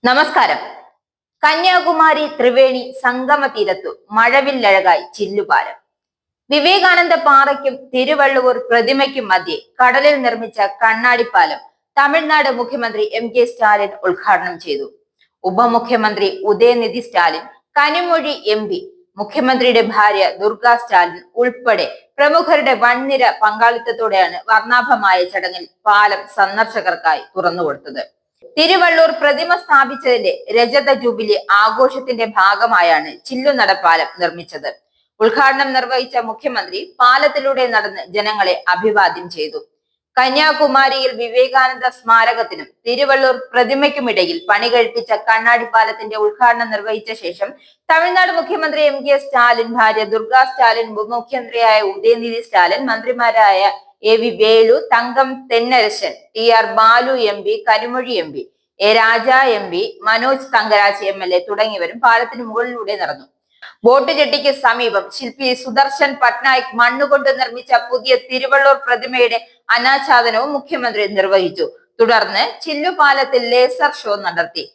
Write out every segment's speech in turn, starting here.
നമസ്കാരം. കന്യാകുമാരി ത്രിവേണി സംഗമ തീരത്തു മഴവില്ലഴകായി ചില്ലുപാലം. വിവേകാനന്ദ പാറയ്ക്കും തിരുവള്ളുവൂർ പ്രതിമയ്ക്കും മധ്യേ കടലിൽ നിർമ്മിച്ച കണ്ണാടിപ്പാലം തമിഴ്നാട് മുഖ്യമന്ത്രി എം.കെ. സ്റ്റാലിൻ ഉദ്ഘാടനം ചെയ്തു. ഉപമുഖ്യമന്ത്രി ഉദയനിധി സ്റ്റാലിൻ, കനിമൊഴി എം.പി, മുഖ്യമന്ത്രിയുടെ ഭാര്യ ദുർഗ സ്റ്റാലിൻ ഉൾപ്പെടെ പ്രമുഖരുടെ വൻനിര പങ്കാളിത്തത്തോടെയാണ് വർണ്ണാഭമായ ചടങ്ങിൽ പാലം സന്ദർശകർക്കായി തുറന്നുകൊടുത്തത്. തിരുവള്ളൂർ പ്രതിമ സ്ഥാപിച്ചതിന്റെ രജത ജൂബിലി ആഘോഷത്തിന്റെ ഭാഗമായാണ് ചില്ലുനടപ്പാലം നിർമ്മിച്ചത്. ഉദ്ഘാടനം നിർവഹിച്ച മുഖ്യമന്ത്രി പാലത്തിലൂടെ നടന്ന് ജനങ്ങളെ അഭിവാദ്യം ചെയ്തു. കന്യാകുമാരിയിൽ വിവേകാനന്ദ സ്മാരകത്തിനും തിരുവള്ളൂർ പ്രതിമയ്ക്കുമിടയിൽ പണി കഴിപ്പിച്ച കണ്ണാടിപ്പാലത്തിന്റെ ഉദ്ഘാടനം നിർവഹിച്ച ശേഷം തമിഴ്നാട് മുഖ്യമന്ത്രി എം.കെ. സ്റ്റാലിൻ, ഭാര്യ ദുർഗ സ്റ്റാലിൻ, ഉപമുഖ്യമന്ത്രിയായ ഉദയനിധി സ്റ്റാലിൻ, മന്ത്രിമാരായ A V. Velu, Thangam Thennarasan, T R. Baalu MP, Kanimozhi MP, A. Raja MP, Manoj Thangaraj MLA തുടങ്ങിയവരും പാലത്തിന് മുകളിലൂടെ നടന്നു. ബോട്ട് ജെട്ടിക്ക് സമീപം ശില്പി സുദർശൻ പട്നായിക് മണ്ണുകൊണ്ട് നിർമ്മിച്ച പുതിയ തിരുവള്ളൂർ പ്രതിമയുടെ അനാച്ഛാദനവും മുഖ്യമന്ത്രി നിർവഹിച്ചു. തുടർന്ന് ചില്ലുപാലത്തിൽ ലേസർ ഷോ നടത്തി.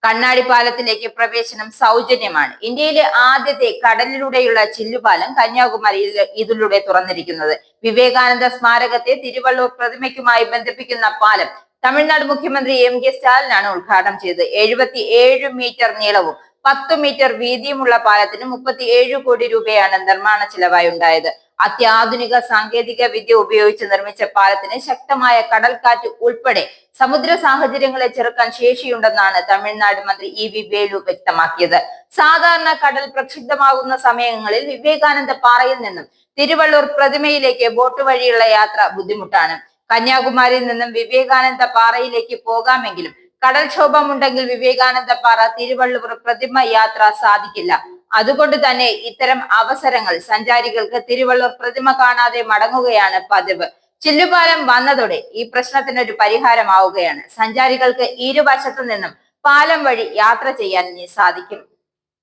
കണ്ണാടിപ്പാലത്തിലേക്ക് പ്രവേശനം സൗജന്യമാണ്. ഇന്ത്യയിലെ ആദ്യത്തെ കടലിലൂടെയുള്ള ചില്ലുപാലം കന്യാകുമാരിയിൽ ഇതിലൂടെ തുറന്നിരിക്കുന്നത്. വിവേകാനന്ദ സ്മാരകത്തെ തിരുവള്ളൂർ പ്രതിമയ്ക്കുമായി ബന്ധിപ്പിക്കുന്ന പാലം തമിഴ്നാട് മുഖ്യമന്ത്രി എം.കെ. സ്റ്റാലിനാണ് ഉദ്ഘാടനം ചെയ്തത്. 77 മീറ്റർ നീളവും 10 മീറ്റർ വീതിയുമുള്ള പാലത്തിന് 37 കോടി രൂപയാണ് നിർമ്മാണ ചിലവായി ഉണ്ടായത്. അത്യാധുനിക സാങ്കേതിക വിദ്യ ഉപയോഗിച്ച് നിർമ്മിച്ച പാലത്തിന് ശക്തമായ കടൽക്കാറ്റ് ഉൾപ്പെടെ സമുദ്ര സാഹചര്യങ്ങളെ ചെറുക്കാൻ ശേഷിയുണ്ടെന്നാണ് തമിഴ്നാട് മന്ത്രി ഇ.വി. വേലു വ്യക്തമാക്കിയത്. സാധാരണ കടൽ പ്രക്ഷുബ്ധമാകുന്ന സമയങ്ങളിൽ വിവേകാനന്ദ പാറയിൽ നിന്നും തിരുവള്ളൂർ പ്രതിമയിലേക്ക് ബോട്ട് വഴിയുള്ള യാത്ര ബുദ്ധിമുട്ടാണ്. കന്യാകുമാരിയിൽ നിന്നും വിവേകാനന്ദ പാറയിലേക്ക് പോകാമെങ്കിലും കടൽക്ഷോഭമുണ്ടെങ്കിൽ വിവേകാനന്ദ പാറ തിരുവള്ളുവർ പ്രതിമ യാത്ര സാധിക്കില്ല. അതുകൊണ്ട് തന്നെ ഇത്തരം അവസരങ്ങൾ സഞ്ചാരികൾക്ക് തിരുവള്ളൂർ പ്രതിമ കാണാതെ മടങ്ങുകയാണ് പതിവ്. ചില്ലുപാലം വന്നതോടെ ഈ പ്രശ്നത്തിനൊരു പരിഹാരമാവുകയാണ്. സഞ്ചാരികൾക്ക് ഇരുവശത്തു നിന്നും പാലം വഴി യാത്ര ചെയ്യാൻ ഇനി സാധിക്കും.